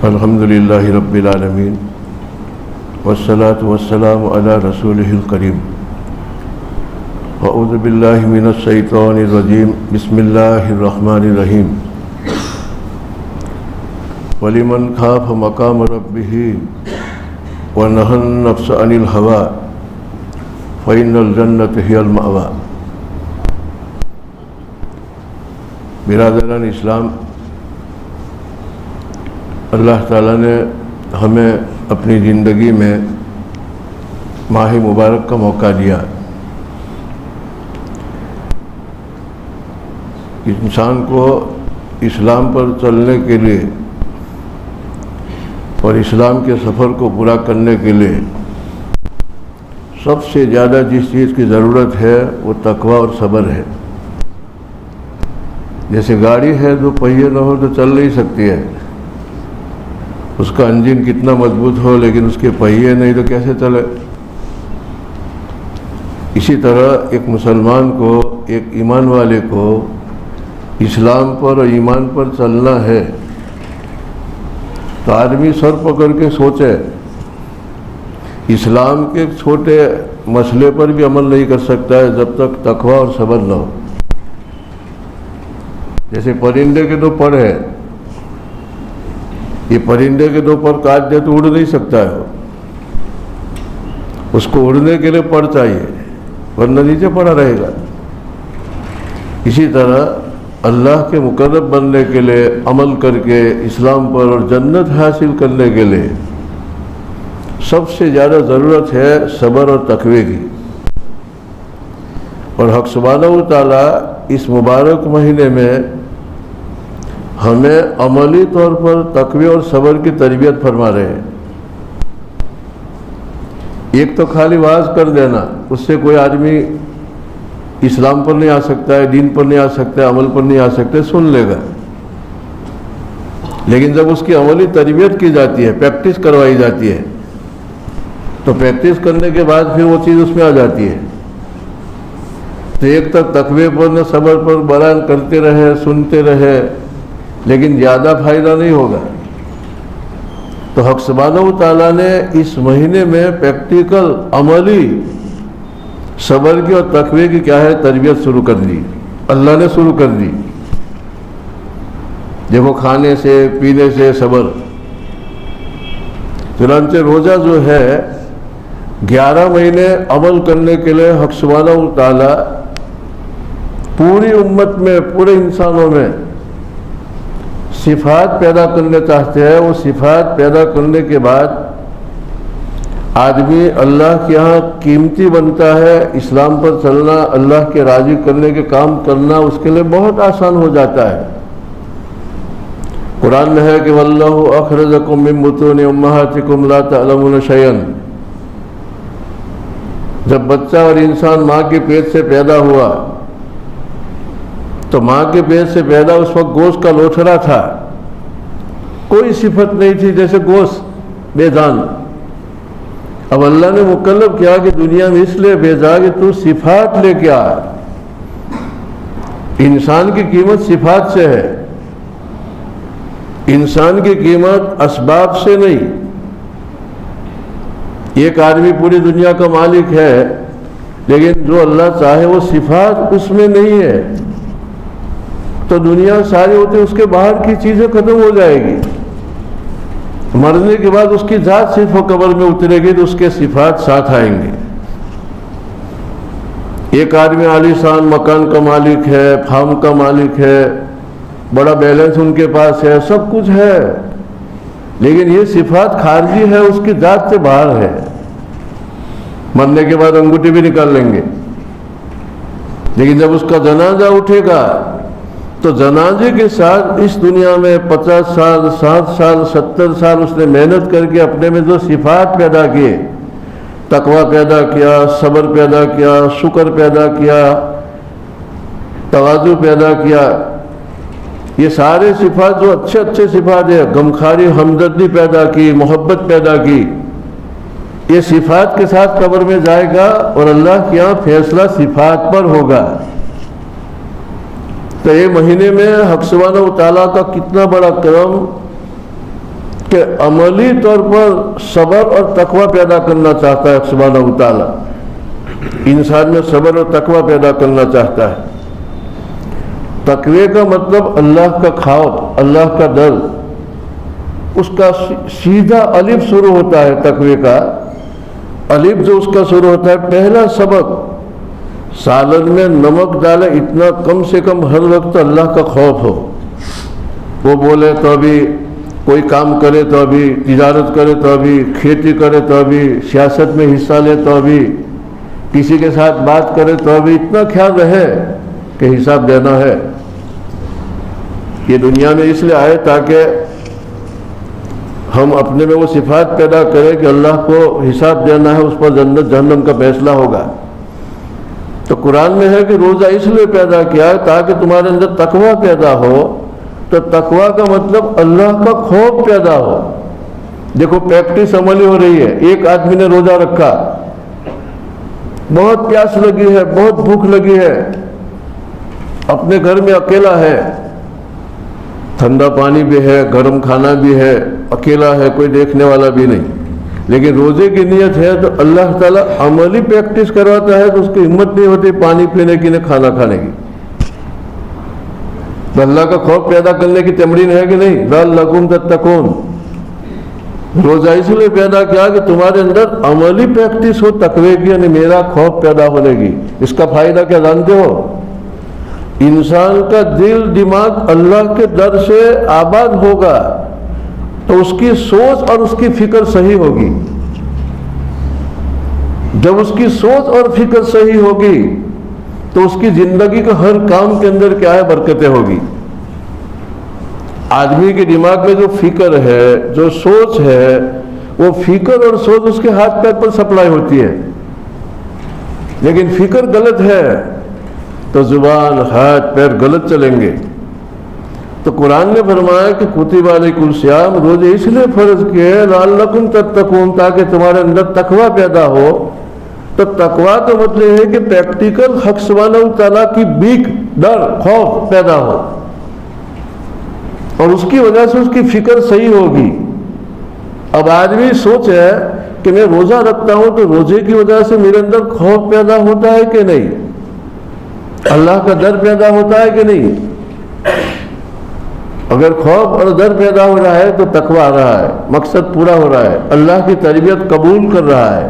الحمد للہ رب العالمین والصلاة والسلام علی رسولہ الکریم اعوذ باللہ من الشیطان الرجیم بسم اللہ الرحمن الرحیم وَلِمَنْ خَافَ مَقَامَ رَبِّهِ وَنَهَى النَّفْسَ عَنِ الْهَوَىٰ فَإِنَّ الْجَنَّةَ هِيَ الْمَأْوَىٰ۔ برادران اسلام، اللہ تعالیٰ نے ہمیں اپنی زندگی میں ماہ مبارک کا موقع دیا۔ انسان کو اسلام پر چلنے کے لیے اور اسلام کے سفر کو پورا کرنے کے لیے سب سے زیادہ جس چیز کی ضرورت ہے وہ تقوی اور صبر ہے۔ جیسے گاڑی ہے، دو پہیے نہ ہو تو چل نہیں سکتی ہے، اس کا انجن کتنا مضبوط ہو لیکن اس کے پہیے نہیں تو کیسے چلے۔ اسی طرح ایک مسلمان کو، ایک ایمان والے کو اسلام پر اور ایمان پر چلنا ہے تو آدمی سر پکڑ کے سوچے، اسلام کے چھوٹے مسئلے پر بھی عمل نہیں کر سکتا ہے جب تک تقوی اور صبر نہ ہو۔ جیسے پرندے کے دو پر ہے، یہ پرندے کے دو پر کاٹ دے تو اڑ نہیں سکتا ہے، اس کو اڑنے کے لیے پر چاہیے ورنہ نیچے پڑا رہے گا۔ اسی طرح اللہ کے مقرب بننے کے لیے عمل کر کے اسلام پر اور جنت حاصل کرنے کے لیے سب سے زیادہ ضرورت ہے صبر اور تقوی کی۔ اور حق سبحانہ و تعالیٰ اس مبارک مہینے میں ہمیں عملی طور پر تقوی اور صبر کی تربیت فرما رہے ہیں۔ ایک تو خالی واعظ کر دینا، اس سے کوئی آدمی اسلام پر نہیں آ سکتا ہے، دین پر نہیں آ سکتا ہے، عمل پر نہیں آ سکتا ہے، سن لے گا۔ لیکن جب اس کی عملی تربیت کی جاتی ہے، پریکٹس کروائی جاتی ہے، تو پریکٹس کرنے کے بعد پھر وہ چیز اس میں آ جاتی ہے۔ تو ایک تک تقوی پر نہ صبر پر بیان کرتے رہے، سنتے رہے، لیکن زیادہ فائدہ نہیں ہوگا۔ تو حق سبحانہ و تعالیٰ نے اس مہینے میں پریکٹیکل عملی صبر کی اور تقوی کی کیا ہے تربیت شروع کر دی، اللہ نے شروع کر دی۔ دیکھو، کھانے سے پینے سے صبر۔ چنانچہ روزہ جو ہے 11 مہینے عمل کرنے کے لیے حق سبحانہ و تعالیٰ پوری امت میں، پورے انسانوں میں صفات پیدا کرنا چاہتے ہیں۔ وہ صفات پیدا کرنے کے بعد آدمی اللہ کے یہاں قیمتی بنتا ہے۔ اسلام پر چلنا، اللہ کے راضی کرنے کے کام کرنا اس کے لیے بہت آسان ہو جاتا ہے۔ قرآن میں ہے کہ وَاللَّهُ أَخْرَجَكُم مِّن بُطُونِ أُمَّهَاتِكُمْ لَا تَعْلَمُونَ شَيْئًا۔ جب بچہ اور انسان ماں کے پیٹ سے پیدا ہوا تو ماں کے پیٹ سے پیدا اس وقت گوشت کا لوتھڑا تھا، کوئی صفت نہیں تھی جیسے گوشت، بے جان۔ اب اللہ نے مکلف کیا کہ دنیا میں اس لیے بھیجا کہ تو صفات لے کے آ۔ انسان کی قیمت صفات سے ہے، انسان کی قیمت اسباب سے نہیں۔ ایک آدمی پوری دنیا کا مالک ہے لیکن جو اللہ چاہے وہ صفات اس میں نہیں ہے تو دنیا ساری ہوتی، اس کے باہر کی چیزیں ختم ہو جائے گی۔ مرنے کے بعد اس کی ذات صرف وہ قبر میں اترے گی تو اس کے صفات ساتھ آئیں گے۔ ایک آدمی عالی شان مکان کا مالک ہے، فارم کا مالک ہے، بڑا بیلنس ان کے پاس ہے، سب کچھ ہے، لیکن یہ صفات خارجی ہے، اس کی ذات سے باہر ہے۔ مرنے کے بعد انگوٹھی بھی نکال لیں گے، لیکن جب اس کا جنازہ اٹھے گا تو جنازے کے ساتھ اس دنیا میں 50 سال، 60 سال، 70 سال اس نے محنت کر کے اپنے میں جو صفات پیدا کیے، تقوی پیدا کیا، صبر پیدا کیا، شکر پیدا کیا، تواضع پیدا کیا، یہ سارے صفات جو اچھے اچھے صفات ہیں، غمخواری، ہمدردی پیدا کی، محبت پیدا کی، یہ صفات کے ساتھ قبر میں جائے گا اور اللہ کے یہاں فیصلہ صفات پر ہوگا۔ تو یہ مہینے میں حق سبحانہ و تعالیٰ کا کتنا بڑا کرم کہ عملی طور پر صبر اور تقوی پیدا کرنا چاہتا ہے سبحانہ و تعالیٰ. انسان میں صبر اور تقوی پیدا کرنا چاہتا ہے. تقوی کا مطلب اللہ کا خوف، اللہ کا ڈر. اس کا سیدھا الف شروع ہوتا ہے. تقوی کا الف جو اس کا شروع ہوتا ہے، پہلا سبق سالن میں نمک ڈالے اتنا کم سے کم ہر وقت اللہ کا خوف ہو. وہ بولے تو ابھی، کوئی کام کرے تو ابھی، تجارت کرے تو ابھی، کھیتی کرے تو ابھی، سیاست میں حصہ لے تو ابھی، کسی کے ساتھ بات کرے تو ابھی اتنا خیال رہے کہ حساب دینا ہے. یہ دنیا میں اس لیے آئے تاکہ ہم اپنے میں وہ صفات پیدا کریں کہ اللہ کو حساب دینا ہے، اس پر جنت جہنم کا فیصلہ ہوگا. تو قرآن میں ہے کہ روزہ اس لیے پیدا کیا ہے تاکہ تمہارے اندر تقوی پیدا ہو. تو تقوی کا مطلب اللہ کا خوف پیدا ہو. دیکھو پریکٹس عملی ہو رہی ہے. ایک آدمی نے روزہ رکھا، بہت پیاس لگی ہے، بہت بھوک لگی ہے، اپنے گھر میں اکیلا ہے، ٹھنڈا پانی بھی ہے، گرم کھانا بھی ہے، اکیلا ہے، کوئی دیکھنے والا بھی نہیں. لیکن روزے کی نیت ہے تو اللہ تعالیٰ عملی پریکٹس کرواتا ہے تو اس کی ہمت نہیں ہوتی پانی پینے کی، نہ کھانا کھانے کی. تو اللہ کا خوف پیدا کرنے کی تمرین ہے کہ نہیں؟ لعلکم تتقون. روزہ اس لیے پیدا کیا کہ تمہارے اندر عملی پریکٹس ہو تقوی کی، یعنی میرا خوف پیدا ہونے کی. اس کا فائدہ کیا جانتے ہو؟ انسان کا دل دماغ اللہ کے ڈر سے آباد ہوگا تو اس کی سوچ اور اس کی فکر صحیح ہوگی. جب اس کی سوچ اور فکر صحیح ہوگی تو اس کی زندگی کا ہر کام کے اندر کیا ہے؟ برکتیں ہوگی. آدمی کے دماغ میں جو فکر ہے، جو سوچ ہے، وہ فکر اور سوچ اس کے ہاتھ پیر پر سپلائی ہوتی ہے. لیکن فکر غلط ہے تو زبان، ہاتھ پیر غلط چلیں گے. تو قرآن نے فرمایا کہ کتب علیکم الصیام، روزے اس لیے فرض کیے لعلکم تتقون، تاکہ تمہارے اندر تقوی پیدا ہو. تو تقوی کا مطلب ہے کہ پریکٹیکل حق سبحانہ و تعالیٰ کی بیک، ڈر، خوف پیدا ہو، اور اس کی وجہ سے اس کی فکر صحیح ہوگی. اب آدمی سوچ ہے کہ میں روزہ رکھتا ہوں تو روزے کی وجہ سے میرے اندر خوف پیدا ہوتا ہے کہ نہیں؟ اللہ کا ڈر پیدا ہوتا ہے کہ نہیں؟ اگر خوف اور ڈر پیدا ہو رہا ہے تو تقوی آ رہا ہے، مقصد پورا ہو رہا ہے، اللہ کی تربیت قبول کر رہا ہے،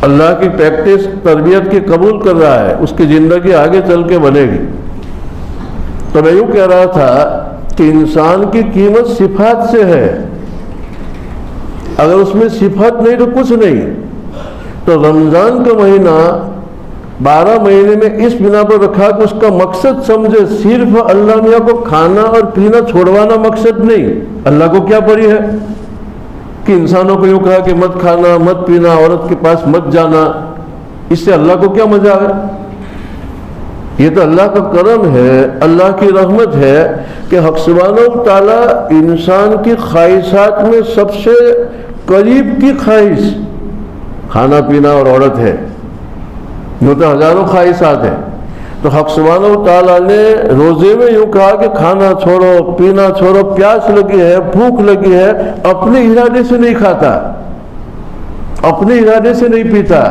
اللہ کی پریکٹس تربیت کی قبول کر رہا ہے، اس کی زندگی آگے چل کے بنے گی. تو میں یوں کہہ رہا تھا کہ انسان کی قیمت صفات سے ہے. اگر اس میں صفت نہیں تو کچھ نہیں. تو رمضان کا مہینہ 12 مہینے میں اس بنا پر رکھا کہ اس کا مقصد سمجھے. صرف اللہ میاں کو کھانا اور پینا چھوڑوانا مقصد نہیں. اللہ کو کیا پڑی ہے کہ انسانوں کو یوں کہا کہ مت کھانا، مت پینا، عورت کے پاس مت جانا، اس سے اللہ کو کیا مزہ آئے؟ یہ تو اللہ کا کرم ہے، اللہ کی رحمت ہے کہ حق سبحانہ و تعالیٰ انسان کی خواہشات میں سب سے قریب کی خواہش کھانا پینا اور عورت ہے. جو تو ہزاروں خواہشات ہیں. تو حق سبحانہ و تعالیٰ نے روزے میں یوں کہا کہ کھانا چھوڑو، پینا چھوڑو، پیاس لگی ہے، بھوک لگی ہے، اپنے ارادے سے نہیں کھاتا، اپنے ارادے سے نہیں پیتا،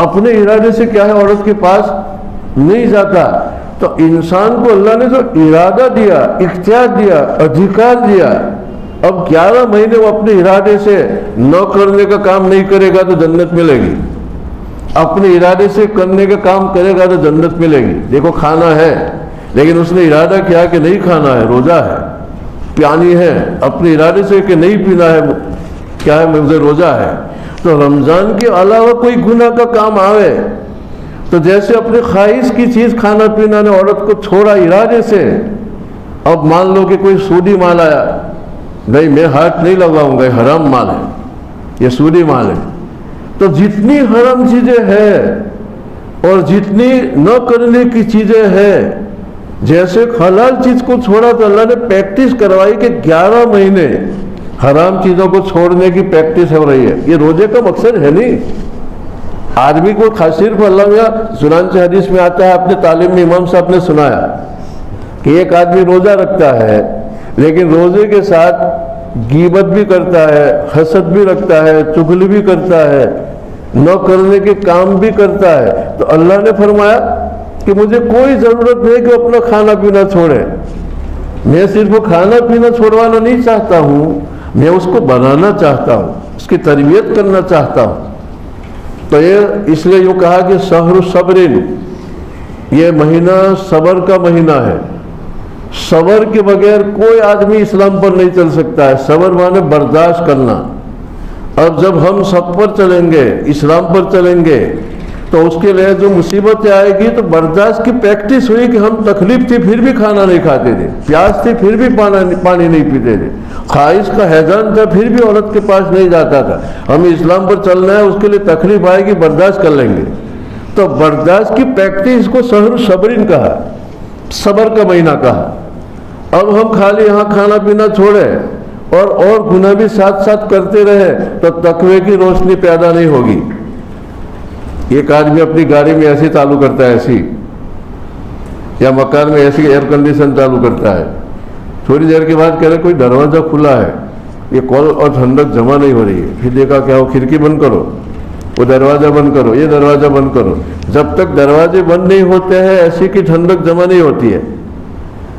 اپنے ارادے سے کیا ہے عورت کے پاس نہیں جاتا. تو انسان کو اللہ نے جو ارادہ دیا، اختیار دیا، ادھیکار دیا، اب 11 مہینے وہ اپنے ارادے سے نہ کرنے کا کام نہیں کرے گا تو جنت ملے گی، اپنے ارادے سے کرنے کا کام کرے گا تو جنت ملے گی. دیکھو کھانا ہے لیکن اس نے ارادہ کیا کہ نہیں کھانا ہے، روزہ ہے. پیانی ہے، اپنے ارادے سے کہ نہیں پینا ہے، کیا ہے؟ مجھے روزہ ہے. تو رمضان کے علاوہ کوئی گناہ کا کام آوے تو جیسے اپنے خواہش کی چیز کھانا پینا نے عورت کو چھوڑا ارادے سے، اب مان لو کہ کوئی سودی مال آیا، نہیں میں ہاتھ نہیں لگاؤں گا، یہ حرام مال ہے، یہ سودی مال ہے. تو جتنی حرام چیزیں ہیں اور جتنی نہ کرنے کی چیزیں ہیں، جیسے حلال چیز کو چھوڑا تو اللہ نے پریکٹس کروائی کہ 11 مہینے حرام چیزوں کو چھوڑنے کی پریکٹس ہو رہی ہے. یہ روزے کا مقصد ہے نہیں. آدمی کو صرف اللہ میاں چنانچہ حدیث میں آتا ہے، اپنے تعلیم میں امام صاحب نے سنایا کہ ایک آدمی روزہ رکھتا ہے لیکن روزے کے ساتھ غیبت بھی کرتا ہے، حسد بھی رکھتا ہے، چغلی بھی کرتا ہے، نہ کرنے کے کام بھی کرتا ہے، تو اللہ نے فرمایا کہ مجھے کوئی ضرورت نہیں کہ اپنا کھانا پینا چھوڑے، میں صرف کھانا پینا چھوڑوانا نہیں چاہتا ہوں، میں اس کو بنانا چاہتا ہوں، اس کی تربیت کرنا چاہتا ہوں۔ تو یہ اس لیے یوں کہا کہ شہر صبر، یہ مہینہ صبر کا مہینہ ہے۔ صبر کے بغیر کوئی آدمی اسلام پر نہیں چل سکتا ہے۔ صبر مانے برداشت کرنا۔ اور جب ہم سب پر چلیں گے، اسلام پر چلیں گے، تو اس کے لیے جو مصیبتیں آئے گی تو برداشت کی پریکٹس ہوئی کہ ہم تکلیف تھی پھر بھی کھانا نہیں کھاتے تھے، پیاس تھی پھر بھی پانی نہیں پیتے تھے، خواہش کا ہیجان تھا پھر بھی عورت کے پاس نہیں جاتا تھا۔ ہمیں اسلام پر چلنا ہے، اس کے لیے تکلیف آئے گی، برداشت کر لیں گے۔ تو برداشت کی پریکٹس کو شہر صبرین کہا، صبر کا مہینہ کہا۔ اب ہم خالی یہاں کھانا پینا چھوڑے اور گناہ بھی ساتھ ساتھ کرتے رہے تو تقوی کی روشنی پیدا نہیں ہوگی۔ ایک آدمی اپنی گاڑی میں ایسی چالو کرتا ہے، ایسی، یا مکان میں ایسی ایئر کنڈیشن چالو کرتا ہے، تھوڑی دیر کے بعد کہہ رہے کوئی دروازہ کھلا ہے، یہ کول اور ٹھنڈک جمع نہیں ہو رہی ہے، پھر دیکھا کیا وہ کھڑکی بند کرو، وہ دروازہ بند کرو، یہ دروازہ بند کرو۔ جب تک دروازے بند نہیں ہوتے ہیں ایسی کی ٹھنڈک جمع نہیں ہوتی ہے۔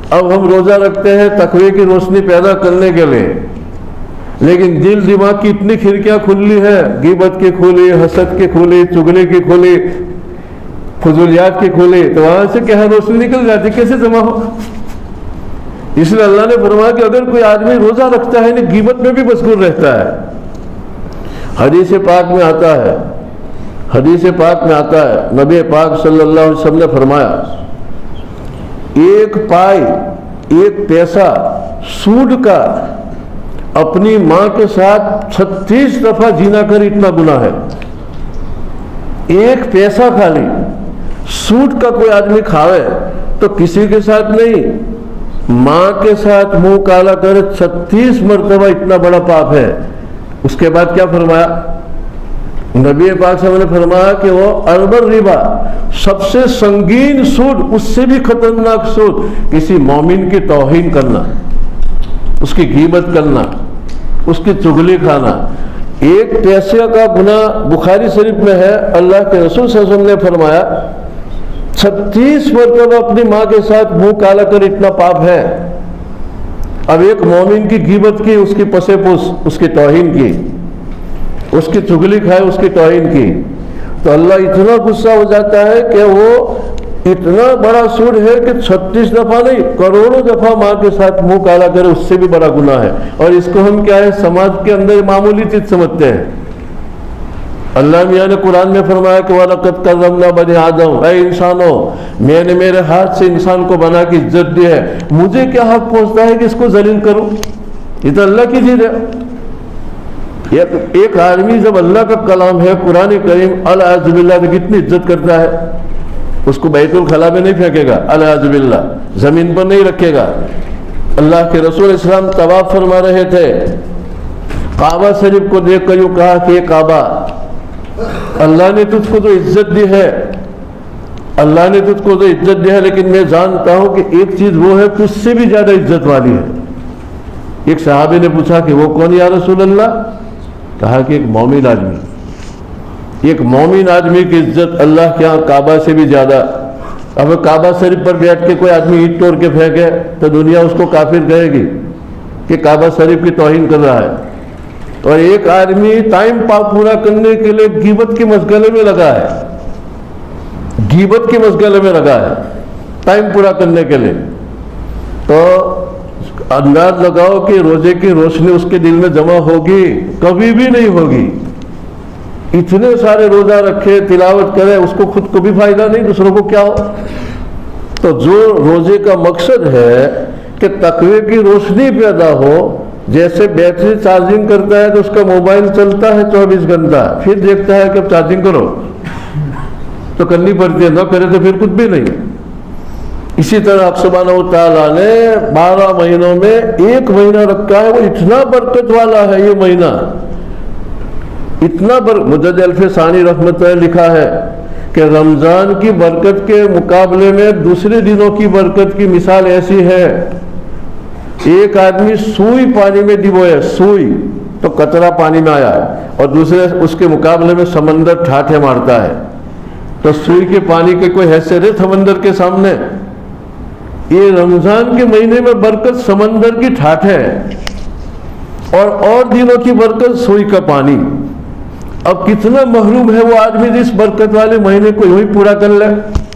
اب ہم روزہ رکھتے ہیں تقوی کی روشنی پیدا کرنے کے لیے، لیکن دل دماغ کی اتنی کھڑکیاں کھلی ہے، غیبت کی کھلی، حسد کی کھلی، چغلی کی کھلی، فضولیات کی کھلی، تو وہاں سے کیا روشنی نکل جاتی، کیسے جمع ہو؟ اس لیے اللہ نے فرمایا کہ اگر کوئی آدمی روزہ رکھتا ہے نہیں، غیبت میں بھی مشغول رہتا ہے۔ حدیث پاک میں آتا ہے، حدیث پاک میں آتا ہے، نبی پاک صلی اللہ علیہ وسلم نے فرمایا ایک پائی، ایک پیسہ سود کا اپنی ماں کے ساتھ 36 دفعہ جینا کر اتنا گناہ ہے۔ ایک پیسہ خالی سود کا کوئی آدمی کھاوے تو کسی کے ساتھ نہیں، ماں کے ساتھ منہ کالا کر 36 مرتبہ اتنا بڑا پاپ ہے۔ اس کے بعد کیا فرمایا نبی پاک صلی اللہ علیہ وسلم نے فرمایا کہ وہ اربر ربا، سب سے سنگین سود، اس سے بھی خطرناک سود کسی مومن کی توہین کرنا، اس کی غیبت کرنا، اس کی چغلی کھانا۔ ایک پیسے کا گناہ بخاری شریف میں ہے، اللہ کے رسول صلی اللہ علیہ وسلم نے فرمایا 36 مرتبہ اپنی ماں کے ساتھ منہ کالا کر اتنا پاپ ہے۔ اب ایک مومن کی غیبت کی، اس کی پسے پوس، اس کی توہین کی، اس کی چغلی کھائے، اس کی توہین کی، تو اللہ اتنا غصہ ہو جاتا ہے کہ وہ اتنا بڑا سود ہے کہ 36 دفعہ نہیں، کروڑوں دفعہ ماں کے ساتھ منہ کالا کرے، اس سے بھی بڑا گناہ ہے۔ اور اس کو ہم کیا ہے سماج کے اندر معمولی چیز سمجھتے ہیں۔ اللہ میاں نے قرآن میں فرمایا کہ وَلَقَدْ كَرَّمْنَا بَنِي آدم، اے انسانوں میں نے میرے ہاتھ سے انسان کو بنا کے عزت دی ہے، مجھے کیا حق پہنچتا ہے کہ اس کو ذلیل کروں؟ یہ تو اللہ کی چیز ہے۔ ایک آدمی جب اللہ کا کلام ہے قرآن کریم، العیاذ باللہ تو کتنی عزت کرتا ہے، اس کو بیت الخلا میں نہیں پھینکے گا، العیاذ باللہ زمین پر نہیں رکھے گا۔ اللہ کے رسول اسلام طواف فرما رہے تھے، کعبہ شریف کو دیکھ کر یوں کہا کہ یہ کعبہ، اللہ نے تجھ کو جو عزت دی ہے، اللہ نے تجھ کو جو عزت دی ہے، لیکن میں جانتا ہوں کہ ایک چیز وہ ہے تجھ سے بھی زیادہ عزت والی ہے۔ ایک صحابی نے پوچھا کہ وہ کون یا رسول اللہ؟ کہا کہ ایک مومن آدمی، ایک مومن آدمی کی عزت اللہ کے ہاں کعبہ سے بھی زیادہ۔ اب کعبہ شریف پر بیٹھ کے کوئی آدمی اینٹ توڑ کے پھینکے تو دنیا اس کو کافر کہے گی کہ کعبہ شریف کی توہین کر رہا ہے۔ اور ایک آدمی ٹائم پورا کرنے کے لیے غیبت کے مشغلے میں لگا ہے، غیبت کے مشغلے میں لگا ہے ٹائم پورا کرنے کے لیے، تو انداز لگاؤ کہ روزے کی روشنی اس کے دل میں جمع ہوگی؟ کبھی بھی نہیں ہوگی۔ اتنے سارے روزہ رکھے، تلاوت کرے، اس کو خود کو بھی فائدہ نہیں، دوسروں کو کیا ہو؟ تو جو روزے کا مقصد ہے کہ تقوی کی روشنی پیدا ہو، جیسے بیٹری چارجنگ کرتا ہے تو اس کا موبائل چلتا ہے 24 گھنٹہ، پھر دیکھتا ہے کہ اب چارجنگ کرو تو کرنی پڑتی ہے، نہ کرے تو پھر کچھ بھی نہیں۔ اسی طرح آپ سبحانہ و تعالیٰ نے 12 مہینوں میں ایک مہینہ رکھا ہے، وہ اتنا برکت والا ہے یہ مہینہ، اتنا مجد الف ثانی رحمت اللہ لکھا ہے کہ رمضان کی برکت کے مقابلے میں دوسرے دنوں کی برکت کی مثال ایسی ہے ایک آدمی سوئی پانی میں ڈبویا، سوئی تو قطرہ پانی میں آیا، اور دوسرے اس کے مقابلے میں سمندر ٹھاٹھے مارتا ہے، تو سوئی کے پانی کی کوئی حیثیت ہے سمندر کے سامنے؟ یہ رمضان کے مہینے میں برکت سمندر کی ٹھاٹھ ہے، اور دنوں کی برکت سوئی کا پانی۔ اب کتنا محروم ہے وہ آدمی جس برکت والے مہینے کو یوں ہی پورا کر لے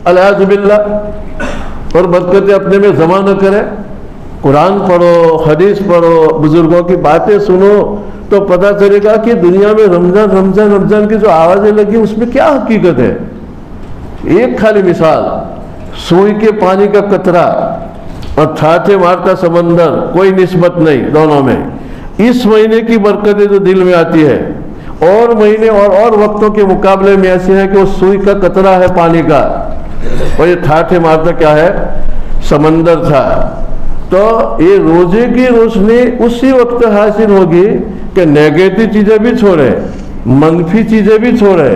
العیاذ باللہ، اور برکتیں اپنے میں جمع نہ کرے۔ قرآن پڑھو، حدیث پڑھو، بزرگوں کی باتیں سنو، تو پتہ چلے گا کہ دنیا میں رمضان رمضان رمضان کی جو آوازیں لگی اس میں کیا حقیقت ہے۔ ایک خالی مثال، سوئی کے پانی کا قطرہ اور ٹھاٹھے مارتا سمندر، کوئی نسبت نہیں دونوں میں۔ اس مہینے کی برکتیں جو دل میں آتی ہے، اور مہینے اور وقتوں کے مقابلے میں ایسے ہے کہ وہ سوئی کا قطرہ ہے پانی کا، اور یہ ٹھاٹھے مارتا کیا ہے؟ سمندر تھا۔ تو یہ روزے کی روشنی اسی وقت حاصل ہوگی کہ نیگیٹو چیزیں بھی چھوڑے، منفی چیزیں بھی چھوڑے،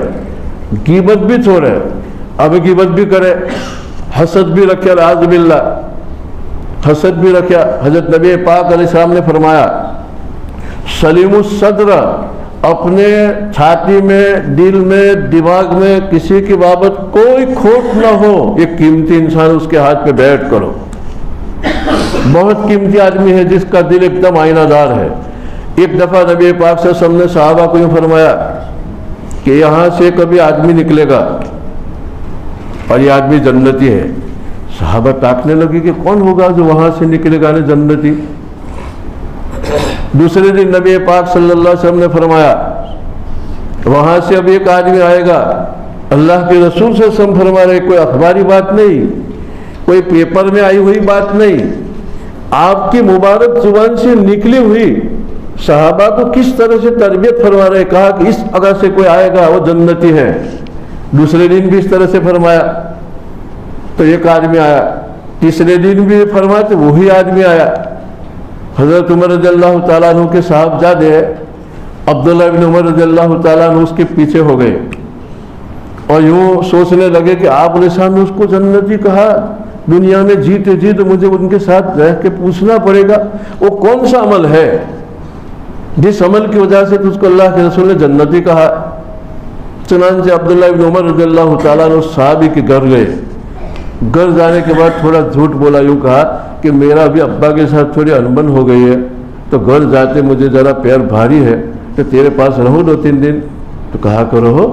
غیبت بھی چھوڑے۔ اب غیبت بھی کرے، حسد بھی رکھے، اعوذ باللہ، حسد بھی رکھے۔ حضرت نبی پاک علیہ السلام نے فرمایا سلیم الصدر، اپنے چھاتی میں، دل میں، دماغ میں کسی کی بابت کوئی کھوٹ نہ ہو، ایک قیمتی انسان اس کے ہاتھ پہ بیٹھ کرو۔ بہت قیمتی آدمی ہے جس کا دل ایک دم آئینہ دار ہے۔ ایک دفعہ نبی پاک صلی اللہ علیہ وسلم نے صحابہ کو یوں فرمایا کہ یہاں سے کبھی آدمی نکلے گا اور یہ آدمی جنتی ہے۔ صحابہ تاکنے لگے کہ کون ہوگا جو وہاں سے نکلے گا جنتی۔ دوسرے دن نبی پاک صلی اللہ علیہ وسلم نے فرمایا وہاں سے اب ایک آدمی آئے گا، اللہ کے رسول صلی اللہ علیہ وسلم فرما رہے کوئی اخباری بات نہیں، کوئی پیپر میں آئی ہوئی بات نہیں، آپ کی مبارک زبان سے نکلی ہوئی۔ صحابہ کو کس طرح سے تربیت فرما رہے، کہا کہ اس اگر سے کوئی آئے گا وہ جنتی ہے۔ دوسرے دن بھی اس طرح سے فرمایا تو ایک آدمی آیا، تیسرے دن بھی فرمایا تو وہی آدمی آیا۔ حضرت عمر رضی اللہ تعالیٰ عنہ کے صاحبزادے عبداللہ ابن عمر رضی اللہ تعالیٰ عنہ اس کے پیچھے ہو گئے اور یوں سوچنے لگے کہ آپ علیہ السلام نے اس کو جنتی کہا، دنیا میں جیتے جی تو مجھے ان کے ساتھ رہ کے پوچھنا پڑے گا وہ کون سا عمل ہے جس عمل کی وجہ سے اس کو اللہ کے رسول نے جنتی کہا۔ چنانچہ عبداللہ ابن عمر رضی اللہ تعالیٰ عنہ صحابی کے گھر گئے۔ گھر جانے کے بعد تھوڑا جھوٹ بولا، یوں کہا کہ میرا بھی ابا کے ساتھ تھوڑی انبن ہو گئی ہے، تو گھر جاتے مجھے ذرا پیر بھاری ہے کہ تیرے پاس رہو 2-3 دن۔ تو کہا کہ رہو۔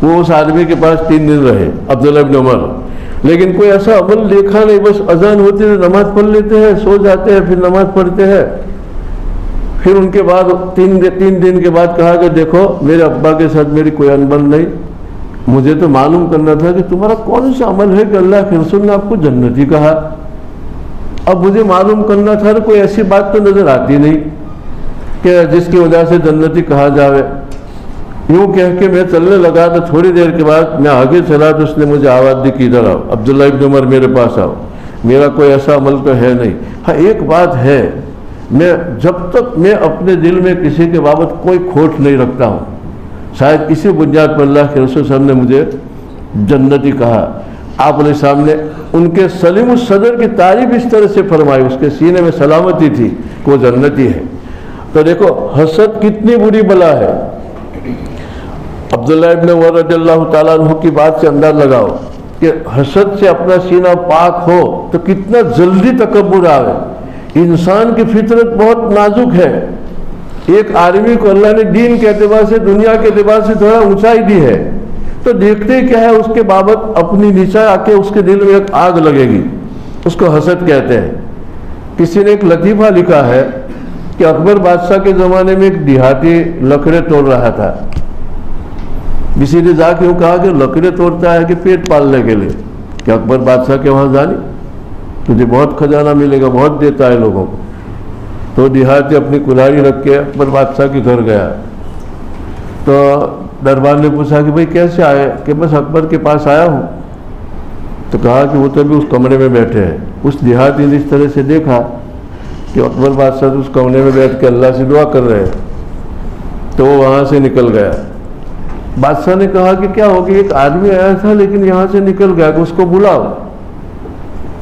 وہ اس آدمی کے پاس 3 دن رہے عبداللہ ابن عمر، لیکن کوئی ایسا عمل دیکھا نہیں، بس اذان ہوتی ہے نماز پڑھ لیتے ہیں، سو جاتے ہیں، پھر نماز پڑھتے ہیں۔ پھر ان کے بعد 3 دن کے بعد کہا کہ دیکھو میرے ابا کے ساتھ میری کوئی انبن نہیں، مجھے تو معلوم کرنا تھا کہ تمہارا کون سا عمل ہے کہ اللہ کے رسول نے آپ کو جنتی کہا۔ اب مجھے معلوم کرنا تھا، کوئی ایسی بات تو نظر آتی نہیں کہ جس کی وجہ سے جنتی کہا جاوے۔ یوں کہہ کے میں چلنے لگا تو تھوڑی دیر کے بعد میں آگے چلا تو اس نے مجھے آواز دی کہ ادھر آؤ عبداللہ ابن عمر، میرے پاس آؤ، میرا کوئی ایسا عمل تو ہے نہیں۔ ہاں ایک بات ہے، میں جب تک میں اپنے دل میں کسی کے بابت کوئی کھوٹ نہیں رکھتا ہوں، شاید اسی بنیاد پر اللہ کے رسول صلی اللہ علیہ وسلم نے مجھے جنتی کہا۔ آپ علیہ السلام نے ان کے سلیم الصدر کی تعریف اس طرح سے فرمائی، اس کے سینے میں سلامتی تھی کہ وہ جنتی ہے۔ تو دیکھو حسد کتنی بری بلا ہے۔ عبداللہ ابن عمر رضی اللہ تعالیٰ عنہ کی بات سے انداز لگاؤ کہ حسد سے اپنا سینہ پاک ہو تو کتنا جلدی تکبر آئے۔ انسان کی فطرت بہت نازک ہے۔ ایک آدمی کو اللہ نے دین کے اعتبار سے، دنیا کے اعتبار سے تھوڑا اونچائی دی ہے، تو دیکھتے کیا ہے اس کے بابت اپنی نیچا آ کے اس کے دل میں ایک آگ لگے گی، اس کو حسد کہتے ہیں۔ کسی نے ایک لطیفہ لکھا ہے کہ اکبر بادشاہ کے زمانے میں ایک دیہاتی لکڑے توڑ رہا تھا۔ کسی نے جا کے کہا کہ لکڑے توڑتا ہے کہ پیٹ پالنے کے لیے، کہ اکبر بادشاہ کے وہاں جانی تجھے بہت خزانہ ملے گا، بہت دیتا ہے لوگوں کو۔ تو دیہاتی اپنی کلہاڑی رکھ کے اکبر بادشاہ کے گھر گیا، تو دربار نے پوچھا کہ بھئی کیسے آئے؟ کہ بس اکبر کے پاس آیا ہوں۔ تو کہا کہ وہ تو بھی اس کمرے میں بیٹھے ہیں۔ اس دیہاتی نے اس طرح سے دیکھا کہ اکبر بادشاہ اس کمرے میں بیٹھ کے اللہ سے دعا کر رہے ہیں، تو وہ وہاں سے نکل گیا۔ بادشاہ نے کہا کہ کیا ہو گیا؟ ایک آدمی آیا تھا لیکن یہاں سے نکل گیا، کہ اس کو بلاؤ۔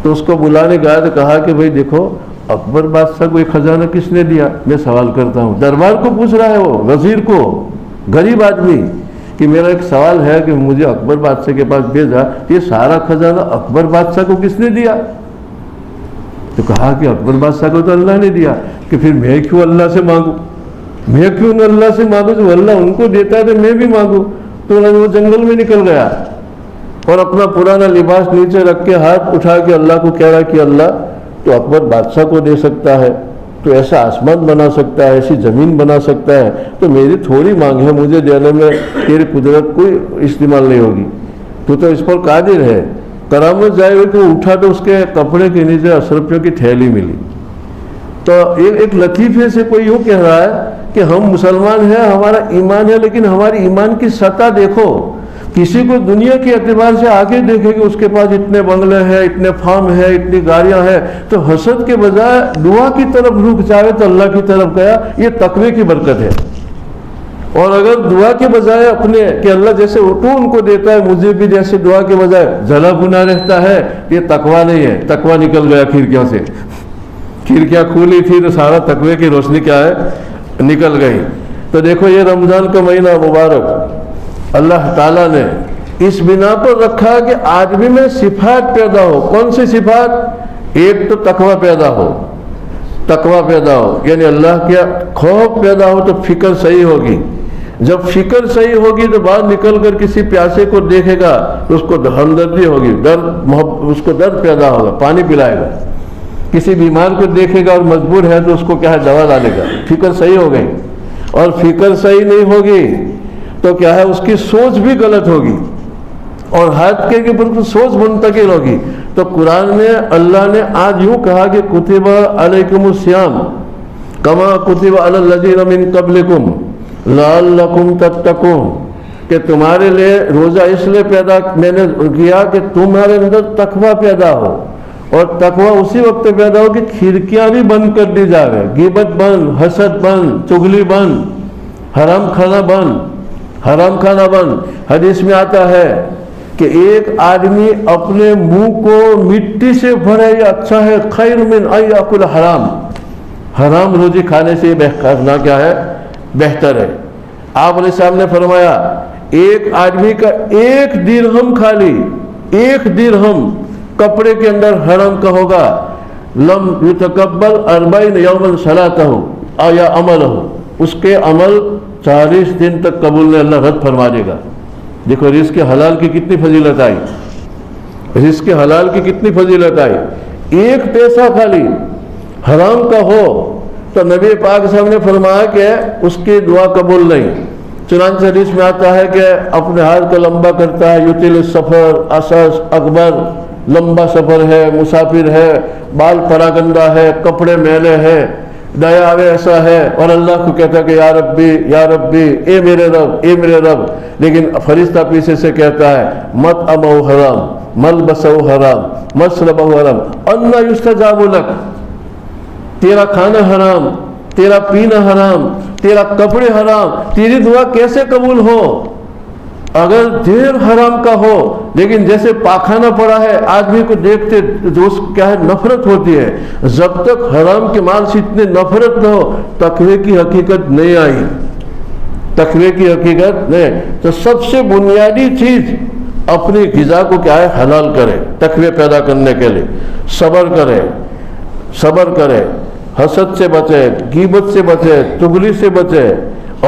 تو اس کو بلانے گیا تو کہا کہ بھئی دیکھو اکبر بادشاہ کو یہ خزانہ کس نے دیا؟ میں سوال کرتا ہوں، دربار کو پوچھ رہا ہے، وہ وزیر کو، غریب آدمی، کہ میرا ایک سوال ہے کہ مجھے اکبر بادشاہ کے پاس بھیجا، یہ سارا خزانہ اکبر بادشاہ کو کس نے دیا؟ تو کہا کہ اکبر بادشاہ کو تو اللہ نے دیا، کہ پھر میں کیوں اللہ سے مانگوں؟ میں کیوں نہ اللہ سے مانگوں؟ جو اللہ ان کو دیتا ہے تو میں بھی مانگوں۔ تو وہ جنگل میں نکل گیا اور اپنا پرانا لباس نیچے رکھ کے ہاتھ اٹھا کے اللہ کو کہہ رہا کہ اللہ تو اکبر بادشاہ کو دے سکتا ہے، تو ایسا آسمان بنا سکتا ہے، ایسی زمین بنا سکتا ہے، تو میری تھوڑی مانگ ہے، مجھے دینے میں تیری قدرت کوئی استعمال نہیں ہوگی، تو اس پر قادر ہے۔ کرامت ظاہر ہوئی کہ اٹھا تو اس کے کپڑے کے نیچے 10 روپیوں کی تھیلی ملی۔ تو ایک لطیفے سے کوئی یوں کہہ رہا ہے کہ ہم مسلمان ہیں، ہمارا ایمان ہے، لیکن ہماری ایمان کی سطح دیکھو، کسی کو دنیا کے اعتبار سے آگے دیکھے کہ اس کے پاس اتنے بنگلے ہیں، اتنے فارم ہے، اتنی گاڑیاں ہیں، تو حسد کے بجائے دعا کی طرف رخ جاوے تو اللہ کی طرف گیا، یہ تقوی کی برکت ہے۔ اور اگر دعا کے بجائے اپنے کہ اللہ جیسے تو ان کو دیتا ہے مجھے بھی جیسے دعا کے بجائے جلا بنا رہتا ہے، یہ تقوی نہیں ہے۔ تقوی نکل گیا کھڑکیوں سے، کھڑکیاں کھولی تھی تو سارا تقوی کی روشنی کیا ہے، نکل گئی۔ تو دیکھو یہ رمضان کا مہینہ مبارک اللہ تعالیٰ نے اس بنا پر رکھا کہ آدمی میں صفات پیدا ہو۔ کون سی صفات؟ ایک تو تقوی پیدا ہو، تقوی پیدا ہو، یعنی اللہ کا خوف پیدا ہو تو فکر صحیح ہوگی۔ جب فکر صحیح ہوگی تو باہر نکل کر کسی پیاسے کو دیکھے گا تو اس کو ہمدردی ہوگی، اس کو درد پیدا ہوگا، پانی پلائے گا۔ کسی بیمار کو دیکھے گا اور مجبور ہے تو اس کو کیا ہے، دوا ڈالے گا۔ فکر صحیح ہو گئی۔ اور فکر صحیح نہیں ہوگی تو کیا ہے، اس کی سوچ بھی غلط ہوگی اور ہاتھ کے اوپر سوچ منتقل ہوگی۔ تو قرآن میں اللہ نے آج یوں کہا کہ کتب علیکم الصیام کما کتب علی الذین من قبلکم لعلکم تتقون، کہ تمہارے لیے روزہ اس لیے پیدا میں نے کیا کہ تمہارے اندر تقوی پیدا ہو، اور تقوی اسی وقت پیدا ہو کہ کھڑکیاں بھی بند کر دی جائے، غیبت بند، حسد بند، چغلی بند، حرام کھانا بند، حرام کھانا بند۔ حدیث میں آتا ہے کہ ایک آدمی اپنے منہ کو مٹی سے بھرے یہ اچھا ہے، خیر من ان یاکل حرام، حرام روزی کھانے سے کرنا کیا ہے، بہتر ہے۔ آپ علیہ السلام نے فرمایا ایک آدمی کا 1 درہم خالی، 1 درہم کپڑے کے اندر حرام کا ہوگا، لم یتقبل 40 یوما صلاتہ او یا عملہ، اس کے عمل 40 دن تک قبول نہیں، اللہ رد فرما دے گا۔ دیکھو رزق حلال کی کتنی فضیلت آئی، رزق حلال کی کتنی فضیلت آئی۔ 1 پیسہ خالی حرام کا ہو تو نبی پاک صاحب نے فرمایا کہ اس کی دعا قبول نہیں۔ چنانچہ حدیث میں آتا ہے کہ اپنے ہاتھ کو لمبا کرتا ہے، یطیل السفر اساس اکبر، لمبا سفر ہے، مسافر ہے، بال پراگندہ ہے، کپڑے میلے ہیں، دیا ایسا ہے، اور اللہ کو کہتا ہے کہ یا ربی یا ربی، اے میرے رب اے میرے رب، لیکن فرشتہ پیچھے سے کہتا ہے مت امو حرام، ملبسو حرام، مشربو حرام، انا یستجاب لک، تیرا کھانا حرام، تیرا پینا حرام، تیرا کپڑے حرام، تیری دعا کیسے قبول ہو؟ اگر دیر حرام کا ہو، لیکن جیسے پاخانہ پڑا ہے آدمی کو دیکھتے دوست کیا ہے، نفرت ہوتی ہے۔ جب تک حرام کے مال سے اتنے نفرت نہ ہو تقوی کی حقیقت نہیں آئی، تقوی کی حقیقت نہیں۔ تو سب سے بنیادی چیز اپنی غذا کو کیا ہے، حلال کرے، تقوی پیدا کرنے کے لیے صبر کرے، صبر کرے، حسد سے بچے، غیبت سے بچے، چغلی سے بچے،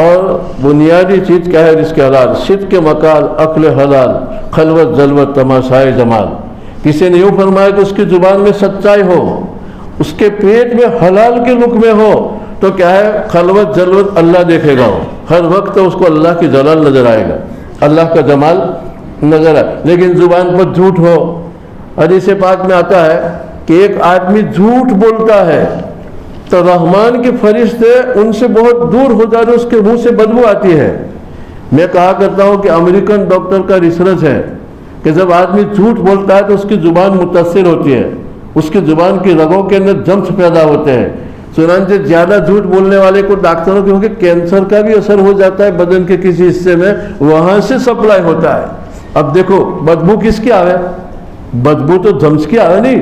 اور بنیادی چیز کیا ہے رزق حلال، صدق مقال، عقل حلال، خلوت جلوت تماشائے جمال۔ کسی نے یوں فرمایا کہ اس کی زبان میں سچائی ہو، اس کے پیٹ میں حلال کے لقمے ہو تو کیا ہے، خلوت جلوت اللہ دیکھے گا، ہر وقت اس کو اللہ کی جلال نظر آئے گا، اللہ کا جمال نظر آئے۔ لیکن زبان پر جھوٹ ہو، حدیث پاک میں آتا ہے کہ ایک آدمی جھوٹ بولتا ہے تو رحمان کے فرشتے ان سے بہت دور ہو جاتے، اس کے منہ سے بدبو آتی ہے۔ میں کہا کرتا ہوں کہ امریکن ڈاکٹر کا ریسرچ ہے کہ جب آدمی جھوٹ بولتا ہے تو اس کی زبان متاثر ہوتی ہے، اس کی زبان کی رگوں کے اندر جمس پیدا ہوتے ہیں۔ چنانچہ زیادہ جھوٹ بولنے والے کو ڈاکٹروں کیونکہ کینسر کا بھی اثر ہو جاتا ہے بدن کے کسی حصے میں، وہاں سے سپلائی ہوتا ہے۔ اب دیکھو بدبو کس کی آوے، بدبو تو جمس کی آوے نہیں،